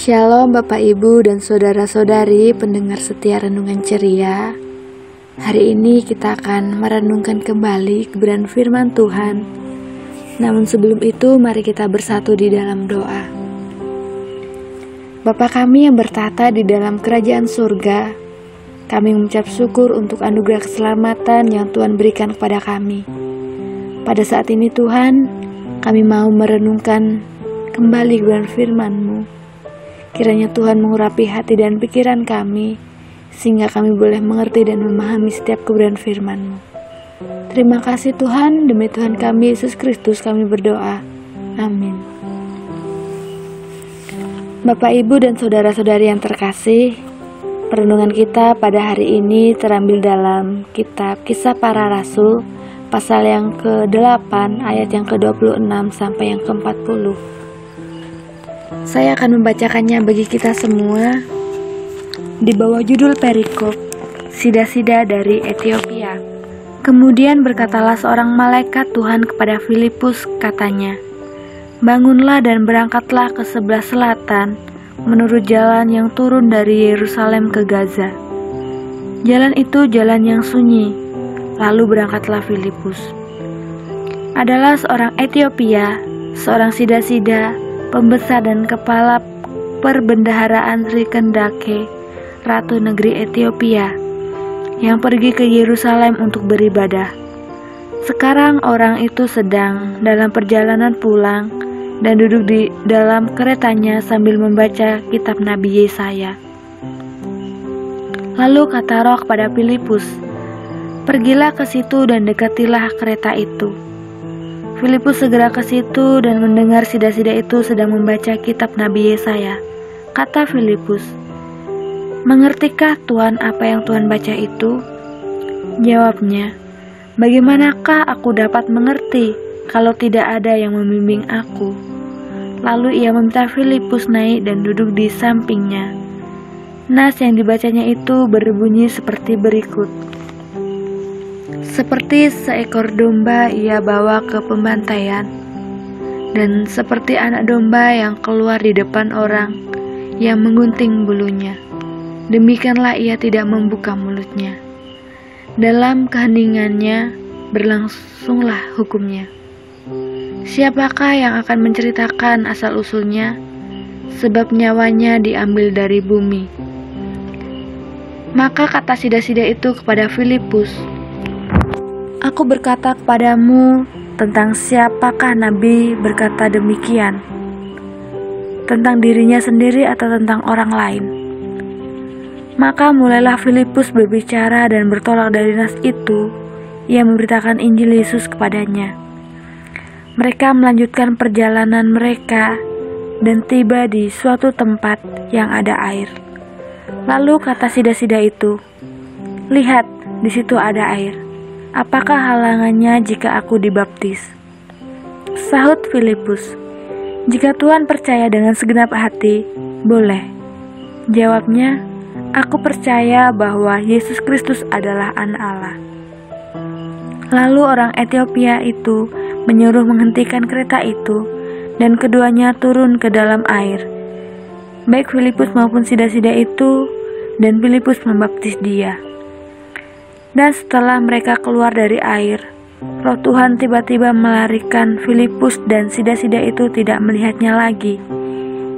Shalom Bapak Ibu dan Saudara-saudari pendengar setia Renungan Ceria. Hari ini kita akan merenungkan kembali kebenaran firman Tuhan. Namun sebelum itu mari kita bersatu di dalam doa. Bapa kami yang bertata di dalam kerajaan surga, kami mengucap syukur untuk anugerah keselamatan yang Tuhan berikan kepada kami. Pada saat ini Tuhan, kami mau merenungkan kembali kebenaran firman-Mu. Kiranya Tuhan mengurapi hati dan pikiran kami, sehingga kami boleh mengerti dan memahami setiap kebenaran firman-Mu. Terima kasih Tuhan, demi Tuhan kami Yesus Kristus kami berdoa. Amin. Bapak, Ibu, dan Saudara-saudari yang terkasih, perenungan kita pada hari ini terambil dalam kitab Kisah Para Rasul, pasal yang ke-8, ayat yang ke-26 sampai yang ke-40. Saya akan membacakannya bagi kita semua di bawah judul perikop Sida-sida dari Ethiopia. Kemudian berkatalah seorang malaikat Tuhan kepada Filipus, katanya, "Bangunlah dan berangkatlah ke sebelah selatan menurut jalan yang turun dari Yerusalem ke Gaza. Jalan itu jalan yang sunyi." Lalu berangkatlah Filipus. Adalah seorang Ethiopia, seorang Sida-sida, pembesar dan kepala perbendaharaan Sri Kendake, Ratu Negeri Ethiopia, yang pergi ke Yerusalem untuk beribadah. Sekarang orang itu sedang dalam perjalanan pulang dan duduk di dalam keretanya sambil membaca kitab Nabi Yesaya. Lalu kata Roh kepada Filipus, "Pergilah ke situ dan dekatilah kereta itu." Filipus segera ke situ dan mendengar sida-sida itu sedang membaca kitab Nabi Yesaya. Kata Filipus, "Mengertikah Tuhan apa yang Tuhan baca itu?" Jawabnya, "Bagaimanakah aku dapat mengerti kalau tidak ada yang membimbing aku?" Lalu ia meminta Filipus naik dan duduk di sampingnya. Nas yang dibacanya itu berbunyi seperti berikut. "Seperti seekor domba ia bawa ke pembantaian, dan seperti anak domba yang keluar di depan orang yang menggunting bulunya, demikianlah ia tidak membuka mulutnya. Dalam keheningannya berlangsunglah hukumnya. Siapakah yang akan menceritakan asal-usulnya, sebab nyawanya diambil dari bumi?" Maka kata sida-sida itu kepada Filipus, "Aku berkata kepadamu tentang siapakah Nabi berkata demikian, tentang dirinya sendiri atau tentang orang lain?" Maka mulailah Filipus berbicara dan bertolak dari nas itu, ia memberitakan Injil Yesus kepadanya. Mereka melanjutkan perjalanan mereka dan tiba di suatu tempat yang ada air. Lalu kata sida-sida itu, "Lihat, di situ ada air. Apakah halangannya jika aku dibaptis?" Sahut Filipus, "Jika Tuhan percaya dengan segenap hati, boleh." Jawabnya, "Aku percaya bahwa Yesus Kristus adalah Anak Allah." Lalu orang Ethiopia itu menyuruh menghentikan kereta itu, dan keduanya turun ke dalam air, baik Filipus maupun sida-sida itu, dan Filipus membaptis dia. Dan setelah mereka keluar dari air, Roh Tuhan tiba-tiba melarikan Filipus dan sida-sida itu tidak melihatnya lagi.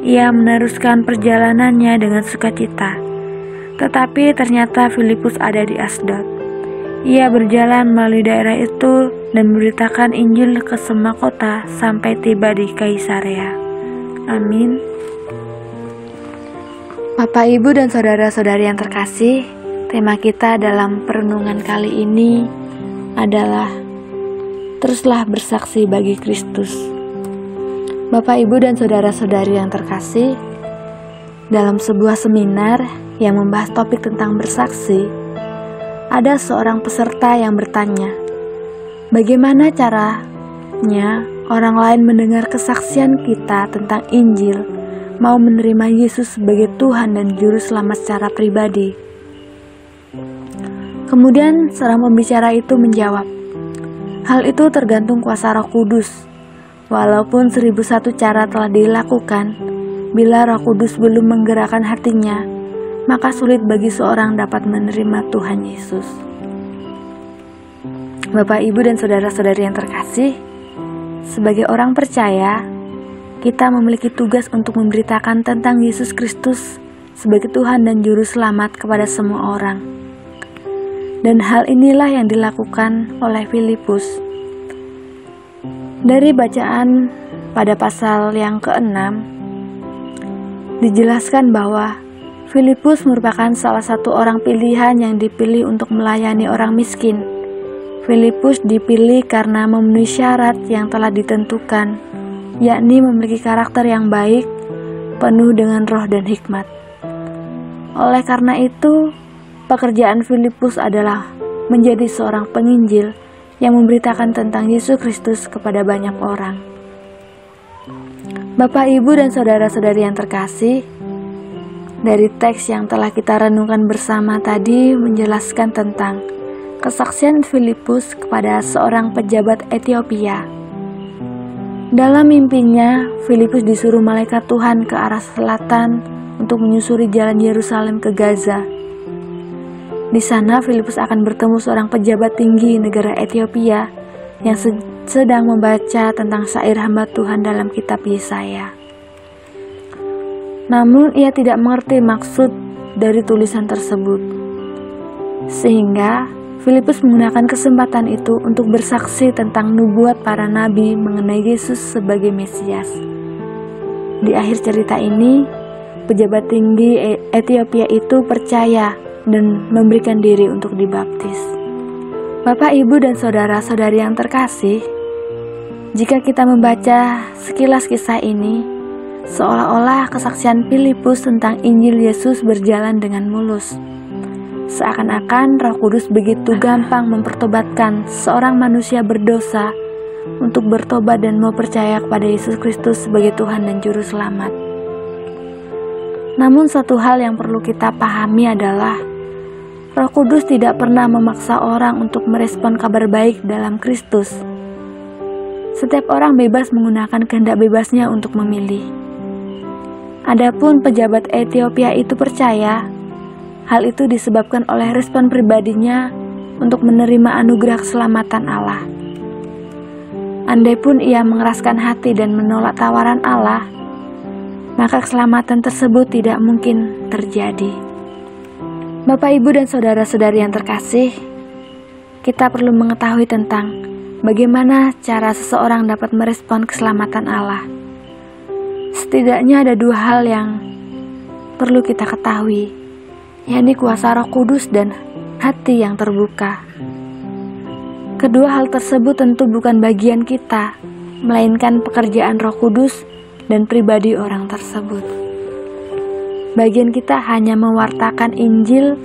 Ia meneruskan perjalanannya dengan sukacita. Tetapi ternyata Filipus ada di Asdod. Ia berjalan melalui daerah itu dan memberitakan Injil ke semua kota sampai tiba di Kaisarea. Amin. Bapak, Ibu, dan Saudara-saudari yang terkasih, tema kita dalam perenungan kali ini adalah teruslah bersaksi bagi Kristus. Bapak, Ibu, dan Saudara-saudari yang terkasih, dalam sebuah seminar yang membahas topik tentang bersaksi, ada seorang peserta yang bertanya, bagaimana caranya orang lain mendengar kesaksian kita tentang Injil, mau menerima Yesus sebagai Tuhan dan Juru Selamat secara pribadi? Kemudian seorang pembicara itu menjawab, "Hal itu tergantung kuasa Roh Kudus. Walaupun 1001 cara telah dilakukan, bila Roh Kudus belum menggerakkan hatinya, maka sulit bagi seorang dapat menerima Tuhan Yesus. Bapak, Ibu, dan saudara-saudari yang terkasih, sebagai orang percaya, kita memiliki tugas untuk memberitakan tentang Yesus Kristus sebagai Tuhan dan Juru Selamat kepada semua orang. Dan hal inilah yang dilakukan oleh Filipus. Dari bacaan pada pasal yang ke-6, dijelaskan bahwa Filipus merupakan salah satu orang pilihan yang dipilih untuk melayani orang miskin. Filipus dipilih karena memenuhi syarat yang telah ditentukan, yakni memiliki karakter yang baik, penuh dengan roh dan hikmat. Oleh karena itu, pekerjaan Filipus adalah menjadi seorang penginjil yang memberitakan tentang Yesus Kristus kepada banyak orang. Bapak, Ibu, dan saudara-saudari yang terkasih, dari teks yang telah kita renungkan bersama tadi menjelaskan tentang kesaksian Filipus kepada seorang pejabat Ethiopia. Dalam mimpinya, Filipus disuruh malaikat Tuhan ke arah selatan untuk menyusuri jalan Yerusalem ke Gaza. Di sana, Filipus akan bertemu seorang pejabat tinggi negara Ethiopia yang sedang membaca tentang syair hamba Tuhan dalam kitab Yesaya. Namun, ia tidak mengerti maksud dari tulisan tersebut. Sehingga, Filipus menggunakan kesempatan itu untuk bersaksi tentang nubuat para nabi mengenai Yesus sebagai Mesias. Di akhir cerita ini, pejabat tinggi Ethiopia itu percaya dan memberikan diri untuk dibaptis. Bapak, Ibu, dan saudara-saudari yang terkasih, jika kita membaca sekilas kisah ini, seolah-olah kesaksian Filipus tentang Injil Yesus berjalan dengan mulus. Seakan-akan Roh Kudus begitu gampang mempertobatkan seorang manusia berdosa untuk bertobat dan mau percaya kepada Yesus Kristus sebagai Tuhan dan Juru Selamat. Namun satu hal yang perlu kita pahami adalah Roh Kudus tidak pernah memaksa orang untuk merespon kabar baik dalam Kristus. Setiap orang bebas menggunakan kehendak bebasnya untuk memilih. Adapun pejabat Ethiopia itu percaya, hal itu disebabkan oleh respon pribadinya untuk menerima anugerah keselamatan Allah. Andaipun ia mengeraskan hati dan menolak tawaran Allah, maka keselamatan tersebut tidak mungkin terjadi. Bapak, Ibu, dan saudara-saudari yang terkasih, kita perlu mengetahui tentang bagaimana cara seseorang dapat merespon keselamatan Allah. Setidaknya ada dua hal yang perlu kita ketahui, yakni kuasa Roh Kudus dan hati yang terbuka. Kedua hal tersebut tentu bukan bagian kita, melainkan pekerjaan Roh Kudus dan pribadi orang tersebut. Bagian kita hanya mewartakan Injil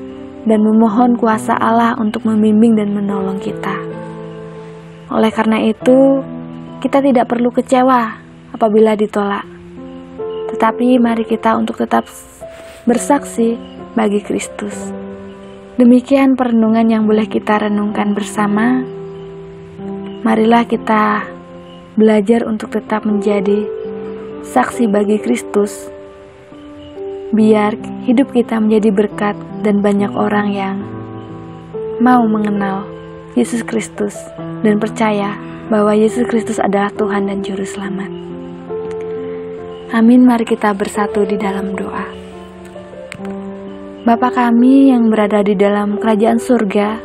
dan memohon kuasa Allah untuk membimbing dan menolong kita. Oleh karena itu, kita tidak perlu kecewa apabila ditolak. Tetapi mari kita untuk tetap bersaksi bagi Kristus. Demikian perenungan yang boleh kita renungkan bersama. Marilah kita belajar untuk tetap menjadi saksi bagi Kristus, biar hidup kita menjadi berkat dan banyak orang yang mau mengenal Yesus Kristus dan percaya bahwa Yesus Kristus adalah Tuhan dan Juru Selamat. Amin. Mari kita bersatu di dalam doa. Bapa kami yang berada di dalam kerajaan surga,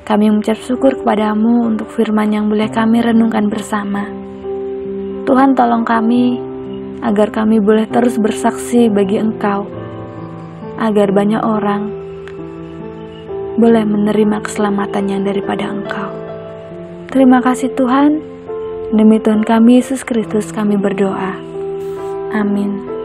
kami mengucap syukur kepadamu untuk firman yang boleh kami renungkan bersama. Tuhan, tolong kami agar kami boleh terus bersaksi bagi Engkau, agar banyak orang boleh menerima keselamatan yang daripada Engkau. Terima kasih Tuhan. Demi Tuhan kami Yesus Kristus kami berdoa. Amin.